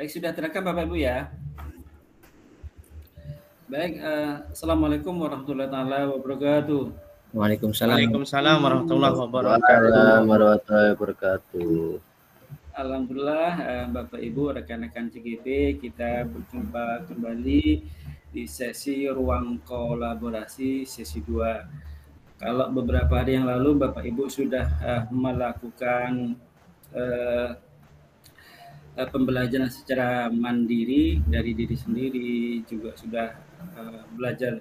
Baik, sudah terekam Bapak Ibu ya. Baik, Assalamualaikum warahmatullahi taala wabarakatuh. Waalaikumsalam. Waalaikumsalam warahmatullahi wabarakatuh. Waalaikumsalam warahmatullahi wabarakatuh. Alhamdulillah, Bapak Ibu, rekan-rekan CGP, kita berjumpa kembali di sesi ruang kolaborasi sesi 2. Kalau beberapa hari yang lalu Bapak Ibu sudah melakukan pembelajaran secara mandiri dari diri sendiri, juga sudah belajar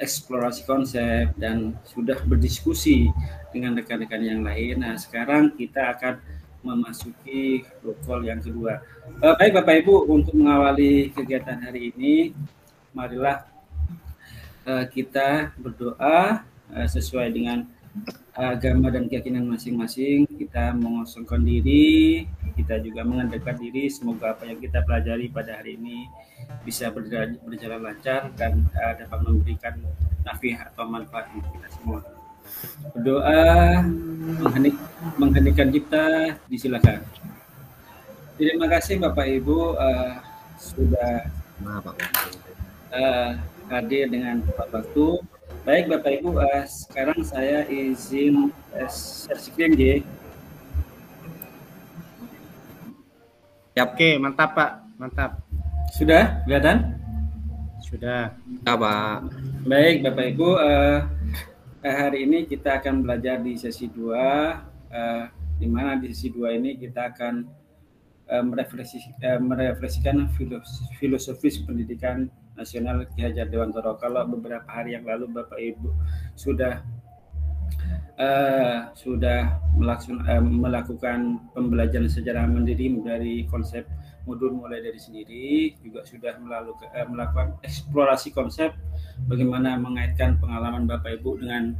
eksplorasi konsep dan sudah berdiskusi dengan rekan-rekan yang lain. Nah, sekarang kita akan memasuki call yang kedua. Baik Bapak Ibu, untuk mengawali kegiatan hari ini, marilah kita berdoa sesuai dengan agama dan keyakinan masing-masing. Kita mengosongkan diri, kita juga mengandalkan diri. Semoga apa yang kita pelajari pada hari ini bisa berjalan lancar dan dapat memberikan nafiah atau manfaat untuk kita semua. Berdoa, mengheningkan kita, disilakan. Terima kasih Bapak Ibu sudah hadir dengan tepat waktu. Baik Bapak Ibu, sekarang saya izin share screen J. Oke, mantap Pak, mantap. Sudah kelihatan? Sudah. Ya, Pak. Baik Bapak Ibu, hari ini kita akan belajar di sesi 2, di mana di sesi 2 ini kita akan merefleksikan filosofis pendidikan nasional Ki Hajar Dewantara. Kalau beberapa hari yang lalu Bapak Ibu sudah melakukan pembelajaran secara mandiri dari konsep modul mulai dari sendiri, juga sudah melakukan eksplorasi konsep, bagaimana mengaitkan pengalaman Bapak Ibu dengan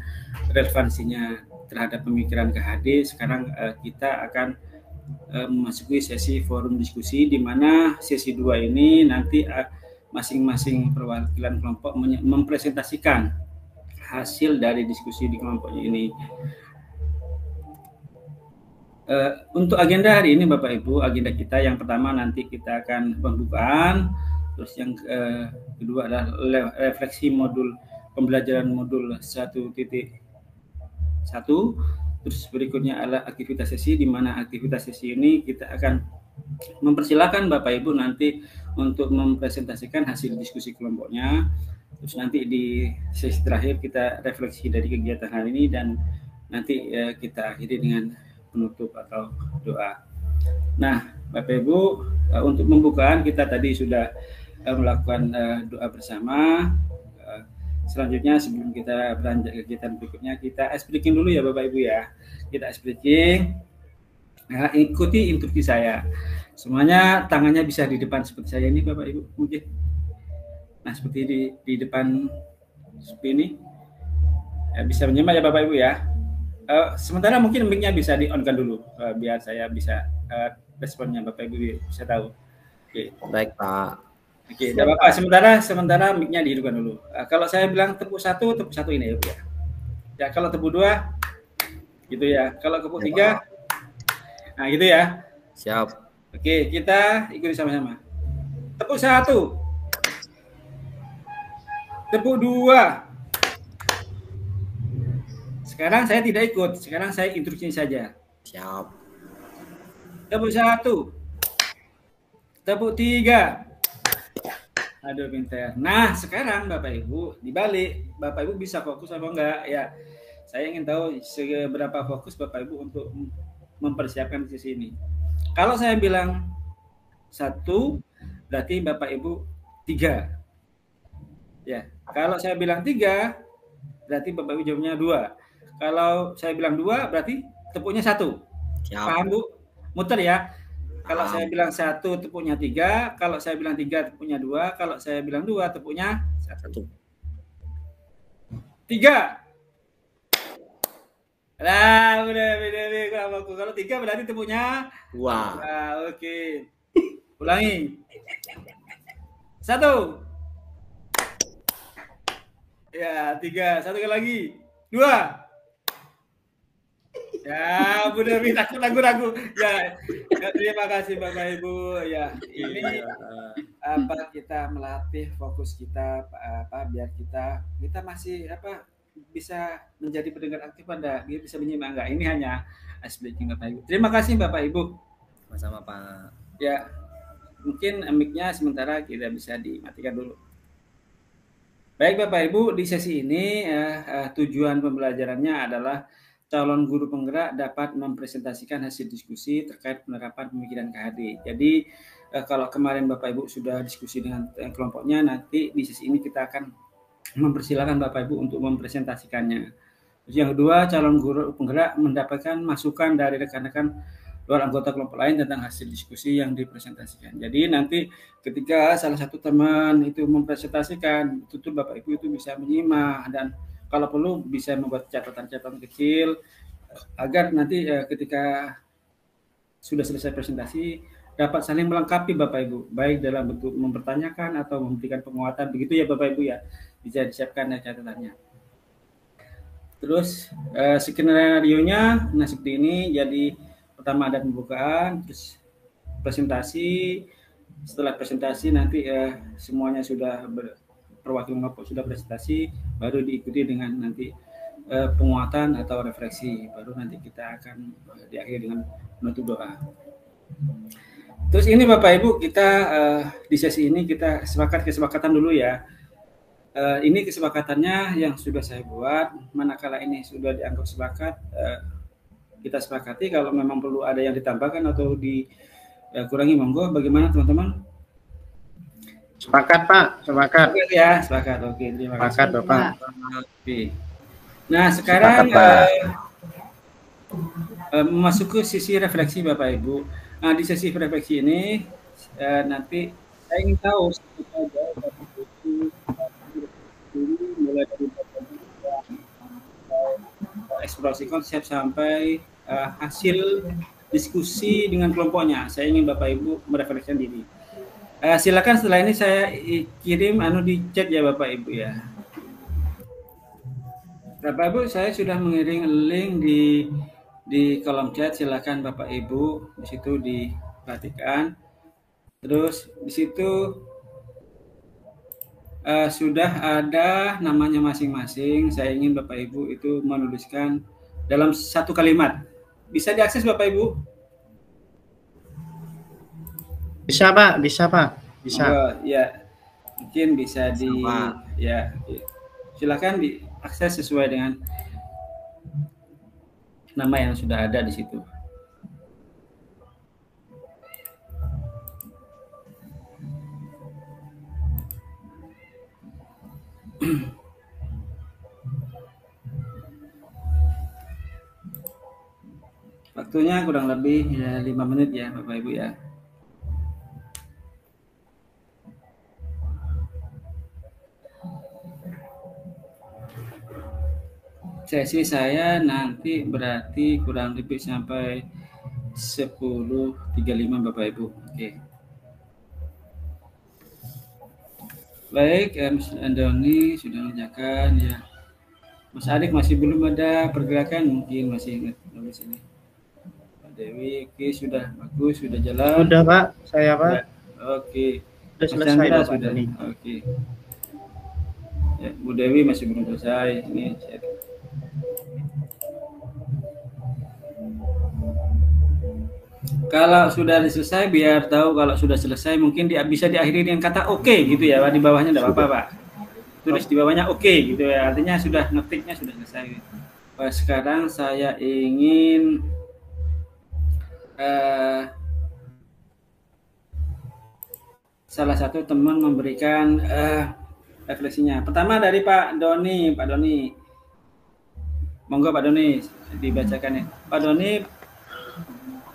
relevansinya terhadap pemikiran KHD. Sekarang kita akan memasuki sesi forum diskusi, di mana sesi 2 ini nanti masing-masing perwakilan kelompok mempresentasikan hasil dari diskusi di kelompoknya ini. Untuk agenda hari ini Bapak Ibu, agenda kita yang pertama nanti kita akan pembukaan, terus yang kedua adalah refleksi modul pembelajaran modul 1.1, terus berikutnya adalah aktivitas sesi, di mana aktivitas sesi ini kita akan mempersilahkan Bapak Ibu nanti untuk mempresentasikan hasil diskusi kelompoknya. Terus nanti di sesi terakhir kita refleksi dari kegiatan hari ini, dan nanti kita akhiri dengan penutup atau doa. Nah, Bapak Ibu, untuk pembukaan kita tadi sudah melakukan doa bersama. Selanjutnya sebelum kita beranjak kegiatan berikutnya, kita ice breaking dulu ya Bapak Ibu ya. Kita ice breaking. Nah, ikuti instruksi saya. Semuanya tangannya bisa di depan seperti saya ini Bapak Ibu mungkin. Nah, seperti di depan seperti ini. Bisa menyimak ya Bapak Ibu ya. Sementara mungkin mic-nya bisa di-on-kan dulu, biar saya bisa responnya Bapak Ibu bisa tahu. Oke. Baik Pak. Oke, tidak apa-apa. Sementara mic-nya dihidupkan dulu. Kalau saya bilang tepuk satu ini ya Bu ya. Ya, kalau tepuk 2 gitu ya. Kalau tepuk 3, nah gitu ya. Siap. Oke, kita ikuti sama-sama. Tepuk 1. Tepuk 2. Sekarang saya tidak ikut, sekarang saya instruksi saja. Siap. Tepuk 1. Tepuk 3. Aduh, pintar. Nah, sekarang Bapak Ibu dibalik. Bapak Ibu bisa fokus apa enggak? Ya, saya ingin tahu seberapa fokus Bapak Ibu untuk mempersiapkan sesi ini. Kalau saya bilang 1, berarti Bapak Ibu 3. Ya, kalau saya bilang 3, berarti Bapak Ibu jawabnya 2. Kalau saya bilang 2, berarti tepuknya 1. Siap. Paham Bu? Muter ya. Kalau saya bilang 1, tepuknya 3. Kalau saya bilang 3, tepuknya 2. Kalau saya bilang 2, tepuknya 1. 3. Nah, udah beda. Kalau 3 berarti tepuknya 2. Nah, oke. Ulangi. 1. Ya, 3. 1 kali lagi. 2. Ya, Bu Dewi takut ragu-ragu. Ya, terima kasih Bapak Ibu. Ya, ini kita melatih fokus kita biar kita masih bisa menjadi pendengar aktif Anda, bisa menyimak enggak. Ini hanya speaking Bapak Ibu. Terima kasih Bapak Ibu. Sama-sama Pak. Ya, mungkin mic-nya sementara kita bisa dimatikan dulu. Baik Bapak Ibu, di sesi ini tujuan pembelajarannya adalah calon guru penggerak dapat mempresentasikan hasil diskusi terkait penerapan pemikiran KHD. Jadi kalau kemarin Bapak Ibu sudah diskusi dengan kelompoknya, nanti di sesi ini kita akan mempersilahkan Bapak Ibu untuk mempresentasikannya. Terus yang kedua, calon guru penggerak mendapatkan masukan dari rekan-rekan luar anggota kelompok lain tentang hasil diskusi yang dipresentasikan. Jadi nanti ketika salah satu teman itu mempresentasikan, itu tuh Bapak Ibu itu bisa menyimak dan kalau perlu bisa membuat catatan-catatan kecil agar nanti ketika sudah selesai presentasi dapat saling melengkapi Bapak Ibu, baik dalam bentuk mempertanyakan atau memberikan penguatan, begitu ya Bapak Ibu ya, bisa disiapkan catatannya. Terus skenario-nya seperti ini, jadi pertama ada pembukaan, terus presentasi, setelah presentasi nanti semuanya sudah perwakilan kelompok sudah presentasi, baru diikuti dengan nanti penguatan atau refleksi, baru nanti kita akan diakhiri dengan menutup doa. Terus ini Bapak Ibu, kita di sesi ini kita kesepakatan dulu ya. Ini kesepakatannya yang sudah saya buat, manakala ini sudah dianggap sepakat, kita sepakati kalau memang perlu ada yang ditambahkan atau dikurangi, monggo. Bagaimana teman-teman? Sepakat Pak, sepakat. Oke ya, sepakat. Oke, terima kasih. Sepakat Bapak. Oke. Nah sekarang masuk ke sisi refleksi Bapak Ibu. Nah di sesi refleksi ini nanti saya ingin tahu mulai dari eksplorasi konsep sampai hasil diskusi dengan kelompoknya. Saya ingin Bapak Ibu merefleksikan diri. Silakan setelah ini saya kirim di chat ya Bapak Ibu ya. Bapak Ibu, saya sudah mengirim link di kolom chat. Silakan Bapak Ibu di situ diperhatikan. Terus di situ sudah ada namanya masing-masing. Saya ingin Bapak Ibu itu menuliskan dalam satu kalimat. Bisa diakses Bapak Ibu? Bisa Pak, bisa Pak, bisa. Ya, mungkin bisa ya. Silakan diakses sesuai dengan nama yang sudah ada di situ. Waktunya kurang lebih 5 menit ya Bapak Ibu ya. Sesi saya nanti berarti kurang lebih sampai 10.35 Bapak Ibu. Oke. Baik, Mas Andoni sudah mengerjakan ya. Mas Adik masih belum ada pergerakan, mungkin masih ingat di sini. Pak Dewi, oke, sudah bagus, sudah jalan. Sudah Pak, saya Pak. Ya, oke. Sudah selesai Pak sudah. Oke. Ya, Bu Dewi masih belum selesai. Ini saya... Kalau sudah selesai, biar tahu kalau sudah selesai, mungkin bisa diakhiri dengan kata oke gitu ya, di bawahnya enggak apa-apa Pak. Tulis di bawahnya oke gitu ya, artinya sudah ngetiknya sudah selesai. Sekarang saya ingin salah satu teman memberikan refleksinya. Pertama dari Pak Doni. Pak Doni, monggo Pak Doni dibacakan ya. Pak Doni.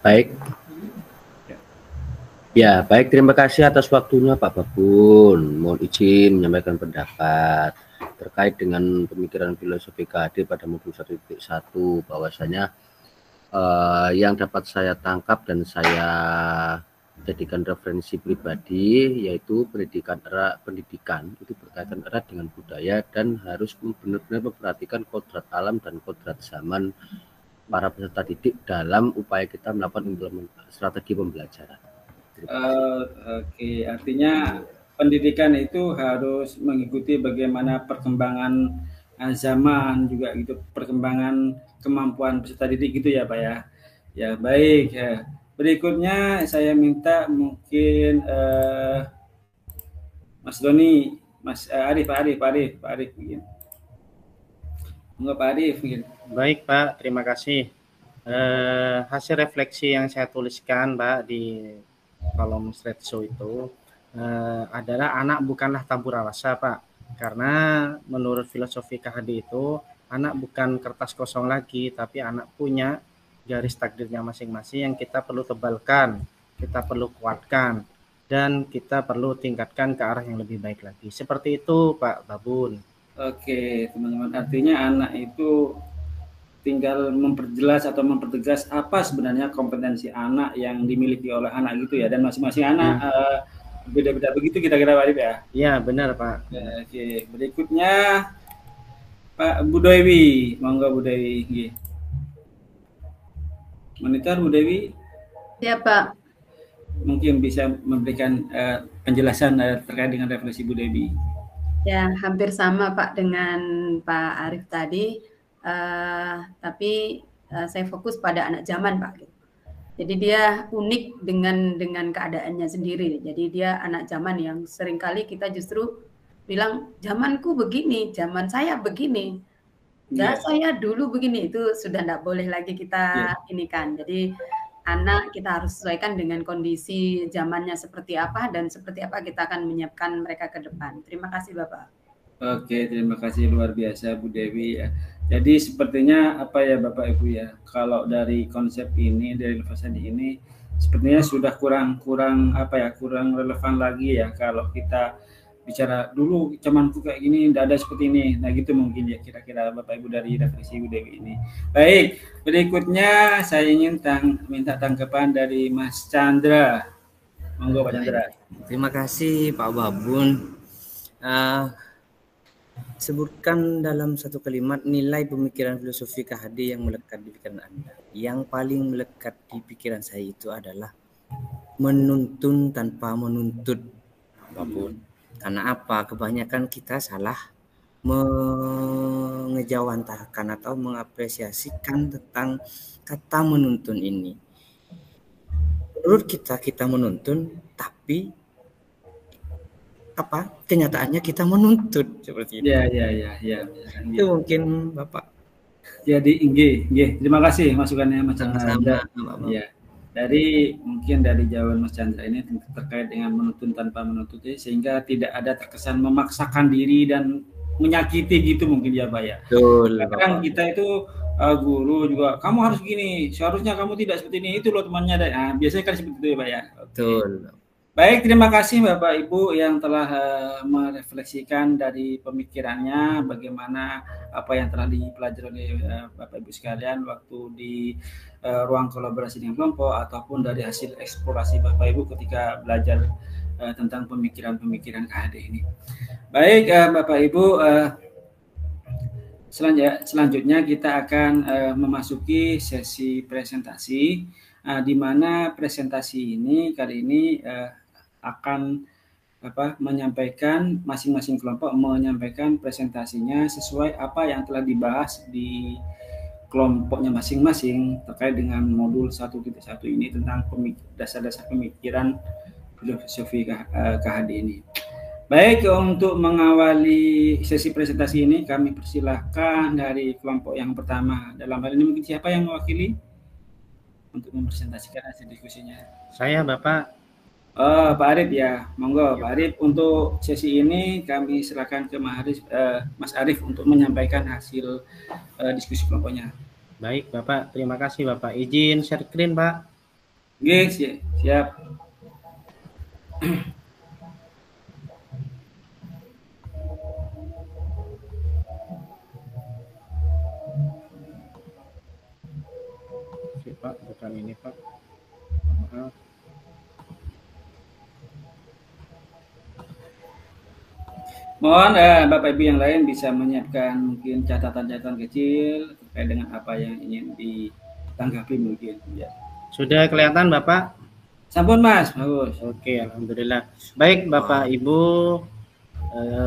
Baik. Ya, baik. Terima kasih atas waktunya Pak Babun. Mohon izin menyampaikan pendapat terkait dengan pemikiran filosofi KHD pada modul 1.1, bahwasanya yang dapat saya tangkap dan saya jadikan referensi pribadi yaitu pendidikan itu berkaitan erat dengan budaya dan harus benar-benar memperhatikan kodrat alam dan kodrat zaman para peserta didik dalam upaya kita melakukan strategi pembelajaran. Oke, artinya pendidikan itu harus mengikuti bagaimana perkembangan zaman juga gitu, perkembangan kemampuan peserta didik gitu ya Pak ya. Ya baik. Ya. Berikutnya saya minta mungkin Mas Doni, Mas Arif mungkin. Enggak Pak Arif mungkin. Baik Pak, terima kasih. Hasil refleksi yang saya tuliskan Pak di kolom slideshow itu adalah anak bukanlah tabur rasa Pak. Karena menurut filosofi KHD itu anak bukan kertas kosong lagi, tapi anak punya garis takdirnya masing-masing yang kita perlu tebalkan, kita perlu kuatkan, dan kita perlu tingkatkan ke arah yang lebih baik lagi. Seperti itu Pak Babun. Oke teman-teman, artinya anak itu tinggal memperjelas atau mempertegas apa sebenarnya kompetensi anak yang dimiliki oleh anak gitu ya, dan masing-masing anak beda-beda begitu kira-kira Pak Arif ya? Iya benar Pak. Oke, berikutnya Pak Bu Dewi, monggo Bu Dewi. Monitor Bu Dewi. Ya Pak. Mungkin bisa memberikan penjelasan terkait dengan refleksi Bu Dewi. Ya hampir sama Pak dengan Pak Arif tadi, tapi saya fokus pada anak zaman Pak. Jadi dia unik dengan keadaannya sendiri. Jadi dia anak zaman yang seringkali kita justru bilang zamanku begini, zaman saya begini, saya dulu begini, itu sudah tidak boleh lagi kita ini kan. Jadi anak kita harus sesuaikan dengan kondisi zamannya seperti apa dan seperti apa kita akan menyiapkan mereka ke depan. Terima kasih Bapak. Oke, terima kasih luar biasa Bu Dewi ya. Jadi sepertinya apa ya Bapak Ibu ya, kalau dari konsep ini, dari refleksi ini sepertinya sudah kurang relevan lagi ya kalau kita bicara dulu zamanku kayak gini, tidak ada seperti ini. Nah gitu mungkin ya kira-kira Bapak Ibu dari refleksi Bu Dewi ini. Baik, berikutnya saya ingin minta tanggapan dari Mas Chandra. Monggo Pak Chandra. Terima kasih Pak Babun. Sebutkan dalam satu kalimat nilai pemikiran filosofi KHD yang melekat di pikiran Anda. Yang paling melekat di pikiran saya itu adalah menuntun tanpa menuntut, Babun. Karena apa? Kebanyakan kita salah mengejawantahkan atau mengapresiasikan tentang kata menuntun ini. Menurut kita menuntun, tapi kenyataannya kita menuntut seperti itu. Ya. Itu mungkin Bapak. Jadi terima kasih masukannya Mas Chandra. Ya. Mungkin dari jawaban Mas Chandra ini terkait dengan menuntun tanpa menuntut, sehingga tidak ada terkesan memaksakan diri dan menyakiti gitu mungkin ya Pak ya. Betul. Kadang kita itu guru juga, kamu harus gini, seharusnya kamu tidak seperti ini, itu loh temannya. Biasanya kan seperti itu ya Pak ya. Betul. Baik, terima kasih Bapak Ibu yang telah merefleksikan dari pemikirannya bagaimana apa yang telah dipelajari oleh Bapak Ibu sekalian waktu di ruang kolaborasi dengan kelompok ataupun dari hasil eksplorasi Bapak Ibu ketika belajar tentang pemikiran-pemikiran KHD ini. Baik Bapak Ibu, selanjutnya kita akan memasuki sesi presentasi di mana presentasi ini kali ini akan menyampaikan, masing-masing kelompok menyampaikan presentasinya sesuai apa yang telah dibahas di kelompoknya masing-masing terkait dengan modul 1.1 ini tentang dasar-dasar pemikiran filosofi KHD ini. Baik, untuk mengawali sesi presentasi ini kami persilahkan dari kelompok yang pertama. Dalam hal ini mungkin siapa yang mewakili untuk mempresentasikan hasil diskusinya? Saya Bapak. Pak Arif ya, monggo Pak Arif. Untuk sesi ini kami silakan ke Mas Arif untuk menyampaikan hasil diskusi kelompoknya. Baik Bapak, terima kasih Bapak. Izin share screen Pak. Oke, siap. Oke, Pak, bukan ini Pak. Maaf. Mohon Bapak Ibu yang lain bisa menyiapkan mungkin catatan-catatan kecil terkait dengan apa yang ingin tanggapi mungkin. Ya. Sudah kelihatan Bapak? Sampun Mas, bagus. Oke, alhamdulillah. Baik Bapak Ibu,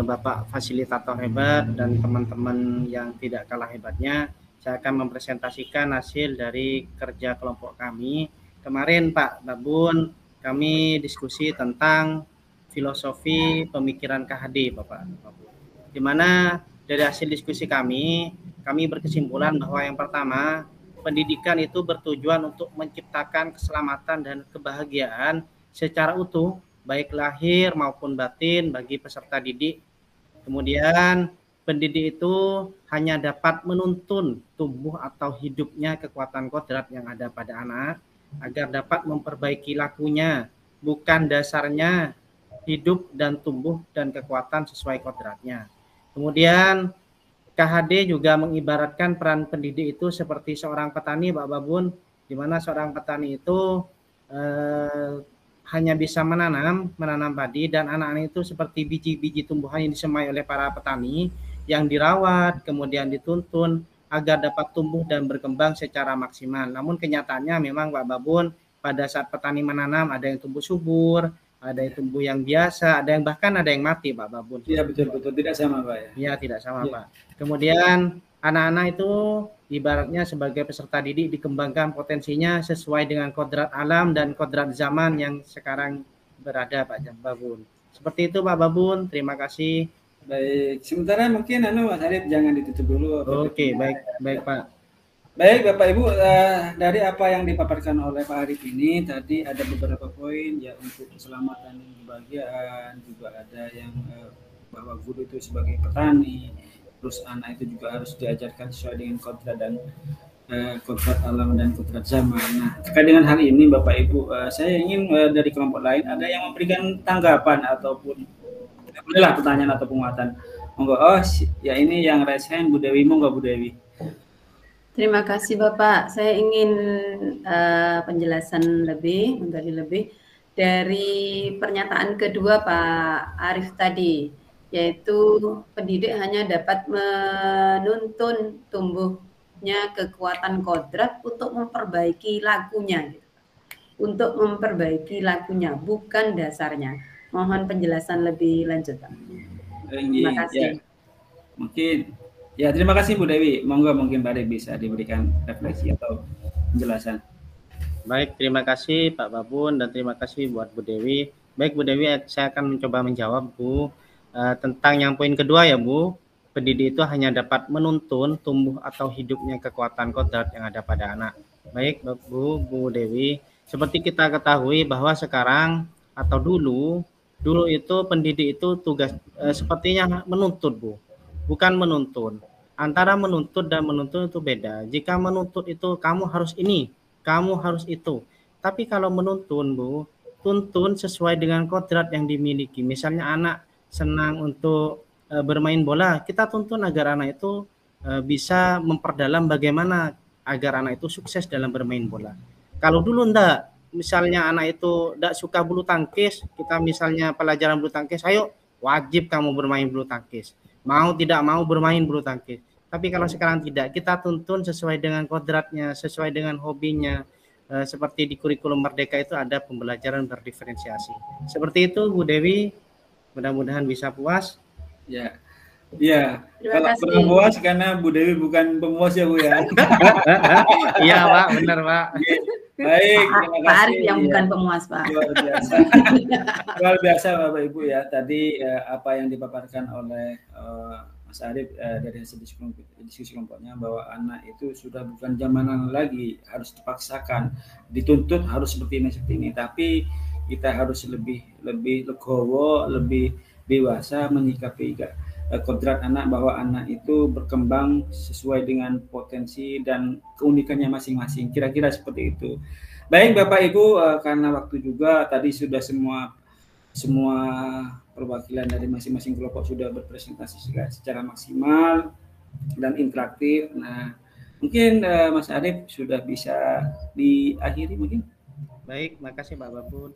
Bapak fasilitator hebat dan teman-teman yang tidak kalah hebatnya, saya akan mempresentasikan hasil dari kerja kelompok kami. Kemarin Pak Babun, kami diskusi tentang filosofi pemikiran KHD Bapak. Di mana dari hasil diskusi kami berkesimpulan bahwa yang pertama, pendidikan itu bertujuan untuk menciptakan keselamatan dan kebahagiaan secara utuh, baik lahir maupun batin bagi peserta didik. Kemudian pendidik itu hanya dapat menuntun tumbuh atau hidupnya kekuatan kodrat yang ada pada anak agar dapat memperbaiki lakunya, bukan dasarnya hidup dan tumbuh dan kekuatan sesuai kodratnya. Kemudian KHD juga mengibaratkan peran pendidik itu seperti seorang petani, Pak Babun, di mana seorang petani itu hanya bisa menanam padi, dan anak-anak itu seperti biji-biji tumbuhan yang disemai oleh para petani yang dirawat, kemudian dituntun agar dapat tumbuh dan berkembang secara maksimal. Namun kenyataannya memang Pak Babun, pada saat petani menanam ada yang tumbuh subur, ada yang tumbuh yang biasa, ada yang bahkan ada yang mati Pak Babun. Iya betul, tidak sama Pak ya. Iya tidak sama ya. Pak. Kemudian anak-anak itu ibaratnya sebagai peserta didik dikembangkan potensinya sesuai dengan kodrat alam dan kodrat zaman yang sekarang berada Pak Babun. Seperti itu Pak Babun, terima kasih. Baik, sementara mungkin Mas Arif jangan ditutup dulu. Oke, baik Pak. Baik Bapak Ibu, dari apa yang dipaparkan oleh Pak Arif ini tadi ada beberapa poin ya untuk keselamatan dan kebahagiaan, juga ada yang bahwa guru itu sebagai petani, terus anak itu juga harus diajarkan sesuai dengan kodrat dan kodrat alam dan kodrat zaman. Nah, terkait dengan hal ini Bapak Ibu, saya ingin dari kelompok lain ada yang memberikan tanggapan ataupun bolehlah pertanyaan atau penguatan. Monggo. Ya ini yang raise hand Bu Dewi, monggo Bu Dewi. Terima kasih Bapak. Saya ingin penjelasan menggali lebih dari pernyataan kedua Pak Arif tadi, yaitu pendidik hanya dapat menuntun tumbuhnya kekuatan kodrat untuk memperbaiki lakunya, untuk memperbaiki lakunya, bukan dasarnya. Mohon penjelasan lebih lanjut Pak. Terima kasih. Ya, mungkin. Ya, terima kasih Bu Dewi. Monggo mungkin Pak Dewi bisa diberikan refleksi atau penjelasan. Baik, terima kasih Pak Babun dan terima kasih buat Bu Dewi. Baik Bu Dewi, saya akan mencoba menjawab Bu tentang yang poin kedua ya Bu. Pendidik itu hanya dapat menuntun tumbuh atau hidupnya kekuatan kodrat yang ada pada anak. Baik Bu Dewi, seperti kita ketahui bahwa sekarang atau dulu itu pendidik itu tugas sepertinya menuntut Bu, bukan menuntun. Antara menuntut dan menuntun itu beda. Jika menuntut itu kamu harus ini, kamu harus itu. Tapi kalau menuntun Bu, tuntun sesuai dengan kodrat yang dimiliki. Misalnya anak senang untuk bermain bola, kita tuntun agar anak itu bisa memperdalam bagaimana agar anak itu sukses dalam bermain bola. Kalau dulu enggak, misalnya anak itu tidak suka bulu tangkis, kita misalnya pelajaran bulu tangkis, ayo wajib kamu bermain bulu tangkis, mau tidak mau bermain bulu tangkis. Tapi kalau sekarang tidak, kita tuntun sesuai dengan kodratnya, sesuai dengan hobinya. Seperti di kurikulum Merdeka itu ada pembelajaran berdiferensiasi. Seperti itu Bu Dewi, mudah-mudahan bisa puas. Ya. Iya, kalau belum puas karena Bu Dewi bukan pemuas ya Bu ya. Iya Pak, benar Pak. Baik, terima kasih. Pak Arif yang bukan pemuas Pak. Luar biasa Bapak Ibu ya. Tadi apa yang dipaparkan oleh Mas Arif dari hasil diskusi kelompoknya bahwa anak itu sudah bukan zamanan lagi harus dipaksakan, dituntut harus seperti ini. Tapi kita harus lebih legowo, lebih dewasa menyikapi kodrat anak, bahwa anak itu berkembang sesuai dengan potensi dan keunikannya masing-masing. Kira-kira seperti itu. Baik Bapak Ibu, karena waktu juga tadi sudah semua perwakilan dari masing-masing kelompok sudah berpresentasi secara maksimal dan interaktif. Nah, mungkin Mas Arif sudah bisa diakhiri mungkin. Baik, makasih Pak Babun.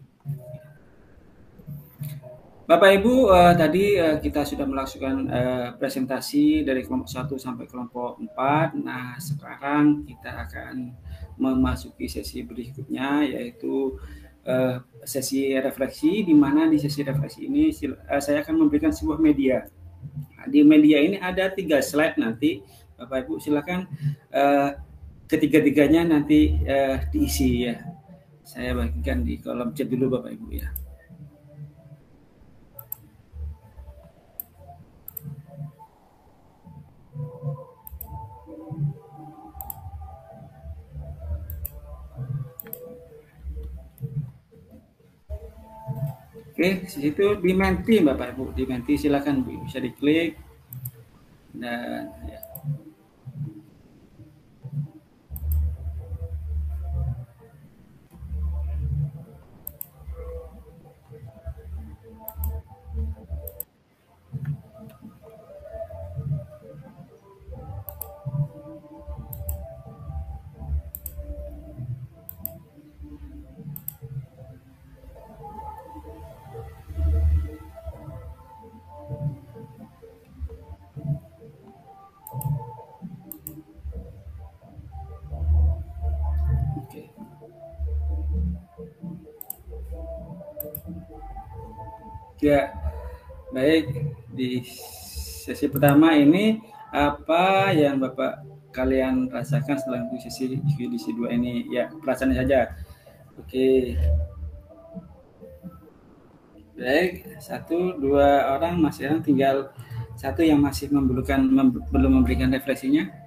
Bapak Ibu, tadi kita sudah melakukan presentasi dari kelompok 1 sampai kelompok 4. Nah, sekarang kita akan memasuki sesi berikutnya, yaitu sesi refleksi, di mana di sesi refleksi ini saya akan memberikan sebuah media. Nah, di media ini ada 3 slide nanti, Bapak Ibu silakan ketiga-tiganya nanti diisi ya. Saya bagikan di kolom chat dulu Bapak Ibu ya. Oke, di situ di Menti Bapak Ibu, di Menti silakan bisa diklik dan ya. Ya, baik. Di sesi pertama ini apa yang Bapak kalian rasakan setelah sesi 2 ini? Ya, perasaannya saja. Oke. Baik, 1, 2 orang masih orang, tinggal 1 yang masih belum memberikan refleksinya.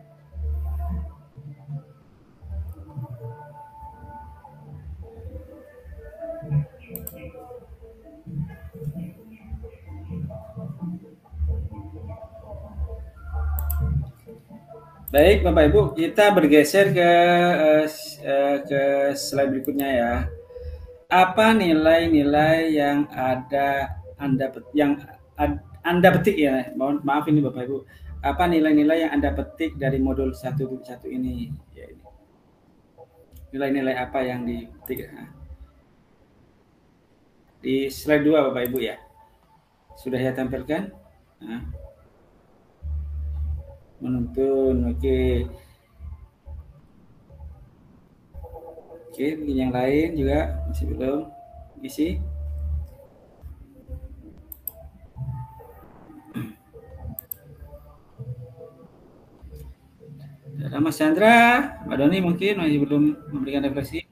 Baik, Bapak Ibu, kita bergeser ke slide berikutnya ya. Apa nilai-nilai yang Anda petik ya? Maaf ini Bapak Ibu. Apa nilai-nilai yang Anda petik dari modul 1.1 ini? Ya, ini. Nilai-nilai apa yang dipetik? Di slide 2 Bapak Ibu ya. Sudah saya tampilkan? Nah. Menuntun, oke. Oke, yang lain juga masih belum isi. Ada Mas Chandra, Mbak Doni mungkin masih belum memberikan refleksi.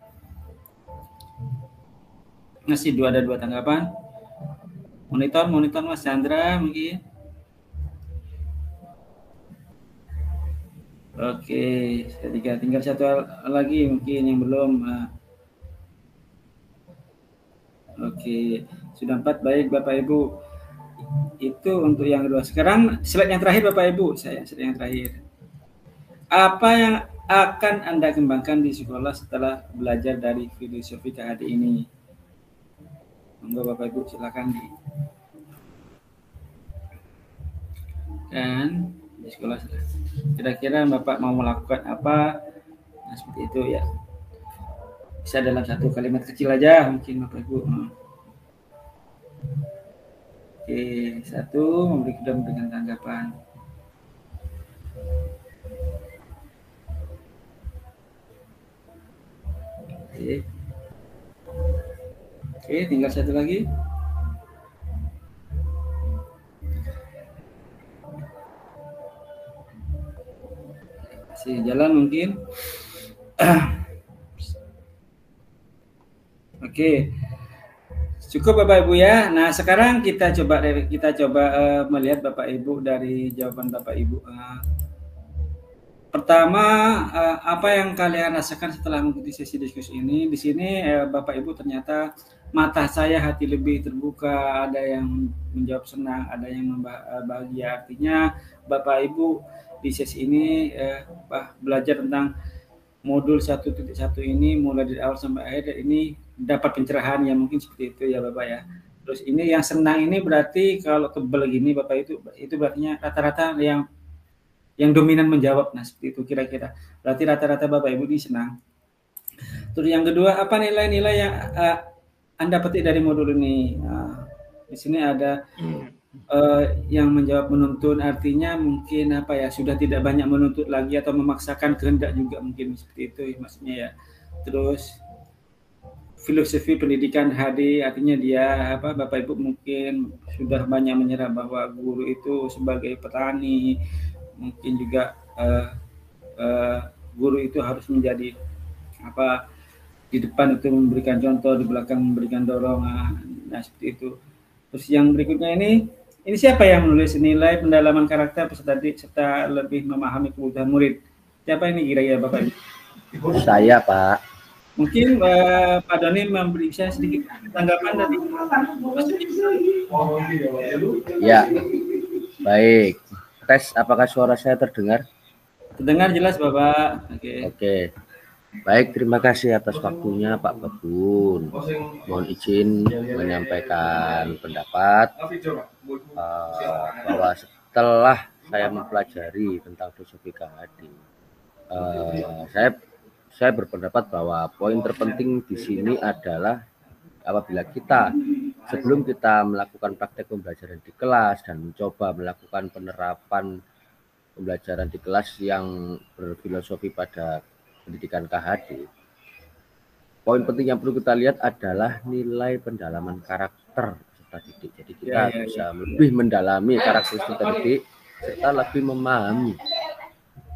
Masih ada 2 tanggapan. Monitor Mas Chandra mungkin. Oke, tinggal 1 lagi mungkin yang belum. Oke, sudah 4. Baik Bapak Ibu. Itu untuk yang kedua. Sekarang slide yang terakhir Bapak Ibu, slide yang terakhir. Apa yang akan Anda kembangkan di sekolah setelah belajar dari filosofi KHD ini? Monggo Bapak Ibu silakan dan di sekolah kira-kira Bapak mau melakukan apa? Nah, seperti itu ya. Bisa dalam 1 kalimat kecil aja mungkin Bapak Ibu. Oke, 1 memberikan tanggapan. Oke, tinggal 1 lagi. Masih jalan mungkin. Oke. Cukup Bapak Ibu ya. Nah, sekarang kita coba melihat Bapak Ibu dari jawaban Bapak Ibu. Pertama, apa yang kalian rasakan setelah mengikuti sesi diskusi ini? Di sini Bapak Ibu ternyata mata saya hati lebih terbuka, ada yang menjawab senang, ada yang bahagia. Artinya Bapak Ibu di sesi ini belajar tentang modul 1.1 ini mulai dari awal sampai akhir ini dapat pencerahan ya, mungkin seperti itu ya Bapak ya. Terus ini yang senang ini berarti kalau tebel gini Bapak itu berarti rata-rata yang dominan menjawab. Nah, seperti itu kira-kira. Berarti rata-rata Bapak Ibu ini senang. Terus yang kedua, apa nilai-nilai yang Anda petik dari modul ini? Nah, di sini ada yang menjawab menuntun artinya mungkin apa ya, sudah tidak banyak menuntut lagi atau memaksakan kehendak juga, mungkin seperti itu maksudnya ya. Terus filosofi pendidikan HD artinya dia apa, Bapak Ibu mungkin sudah banyak menyerah bahwa guru itu sebagai petani, mungkin juga guru itu harus menjadi apa, di depan itu memberikan contoh, di belakang memberikan dorongan, nah seperti itu. Terus yang berikutnya ini siapa yang menulis nilai pendalaman karakter peserta didik serta lebih memahami kebutuhan murid? Siapa ini kira-kira Bapak Ibu? Saya, Pak. Mungkin Pak Doni memberi saya sedikit tanggapan tadi. Ya, baik. Tes, apakah suara saya terdengar? Terdengar jelas Bapak. Oke. Baik, terima kasih atas waktunya Pak Babun. Mohon izin menyampaikan pendapat bahwa setelah saya mempelajari tentang filosofi KHD, saya berpendapat bahwa poin terpenting di sini adalah apabila kita sebelum kita melakukan praktek pembelajaran di kelas dan mencoba melakukan penerapan pembelajaran di kelas yang berfilosofi pada pendidikan KHD, poin penting yang perlu kita lihat adalah nilai pendalaman karakter peserta didik. Jadi kita bisa lebih mendalami karakteristik peserta didik serta lebih memahami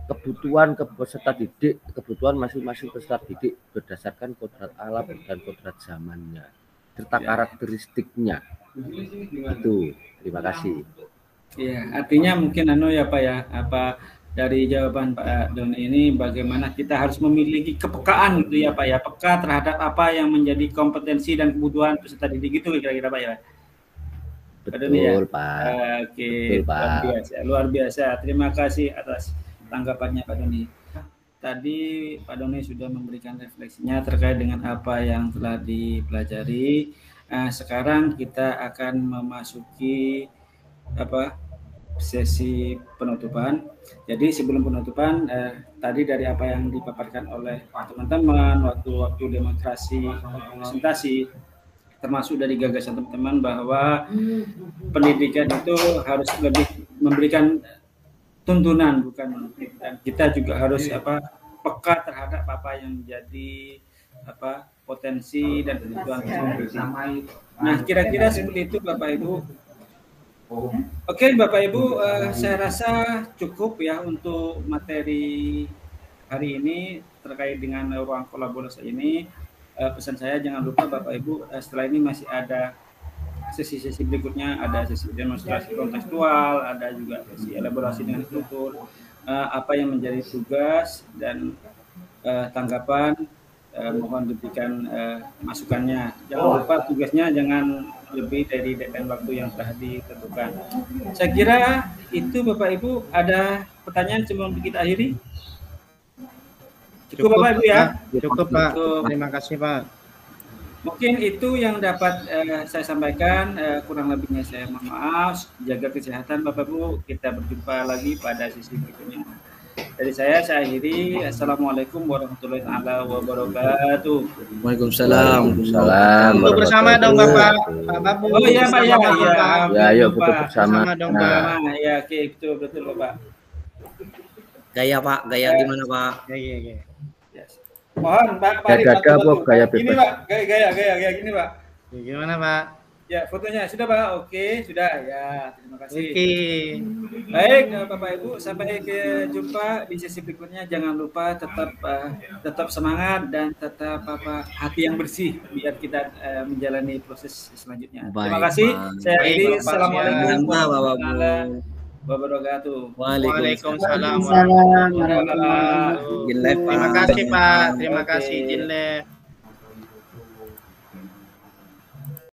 kebutuhan peserta didik, kebutuhan masing-masing peserta didik berdasarkan kodrat alam dan kodrat zamannya serta karakteristiknya. Itu. Terima kasih. Iya, artinya mungkin ya Pak ya, apa dari jawaban Pak Doni ini bagaimana kita harus memiliki kepekaan gitu ya Pak ya, peka terhadap apa yang menjadi kompetensi dan kebutuhan peserta didik itu kira-kira Pak ya. Betul ya? Pak. Oke, betul, Pak. Luar biasa. Terima kasih atas tanggapannya Pak Doni. Tadi Pak Doni sudah memberikan refleksinya terkait dengan apa yang telah dipelajari. Sekarang kita akan memasuki sesi penutupan. Jadi sebelum penutupan, tadi dari apa yang dipaparkan oleh teman-teman waktu demonstrasi presentasi, termasuk dari gagasan teman-teman bahwa pendidikan itu harus lebih memberikan tuntunan, bukan, dan kita juga harus peka terhadap apa yang menjadi potensi dan kebutuhan. Nah, kira-kira seperti itu Bapak Ibu. Oke Bapak Ibu, saya rasa cukup ya untuk materi hari ini terkait dengan ruang kolaborasi ini. Pesan saya jangan lupa Bapak Ibu, setelah ini masih ada sesi-sesi berikutnya, ada sesi demonstrasi kontekstual, ada juga sesi elaborasi dengan struktur, apa yang menjadi tugas dan tanggapan, mohon diberikan masukannya. Jangan lupa tugasnya jangan lebih dari deadline waktu yang telah ditentukan. Saya kira itu Bapak Ibu. Ada pertanyaan sebelum kita akhiri? Cukup Bapak Ibu ya? Cukup Pak. Terima kasih Pak. Mungkin itu yang dapat saya sampaikan. Kurang lebihnya saya mohon maaf. Jaga kesehatan Bapak Ibu. Kita berjumpa lagi pada sesi berikutnya. Dari saya akhiri. Assalamualaikum warahmatullahi wabarakatuh. Waalaikumsalam. Untuk bersama dong Bapak. Pak Babu. Oh iya Pak ya. Ya, yuk foto bersama dong Pak. Ya, oke, betul Bapak. Gaya Pak, gaya gimana Pak? Iya. Yes. Mohon Pak. Gaya gaya bebas. Gini Pak, gaya gini Pak. Gimana Pak? Ya, fotonya sudah Pak. Oke, sudah ya. Terima kasih. Oke. Baik, Bapak Ibu, sampai jumpa di sesi berikutnya. Jangan lupa tetap semangat dan tetap hati yang bersih biar kita menjalani proses selanjutnya. Baik, terima kasih. Saya akhiri. Assalamualaikum warahmatullahi wabarakatuh. Waalaikumsalam warahmatullahi wabarakatuh. Terima kasih Pak. Terima kasih Jinle.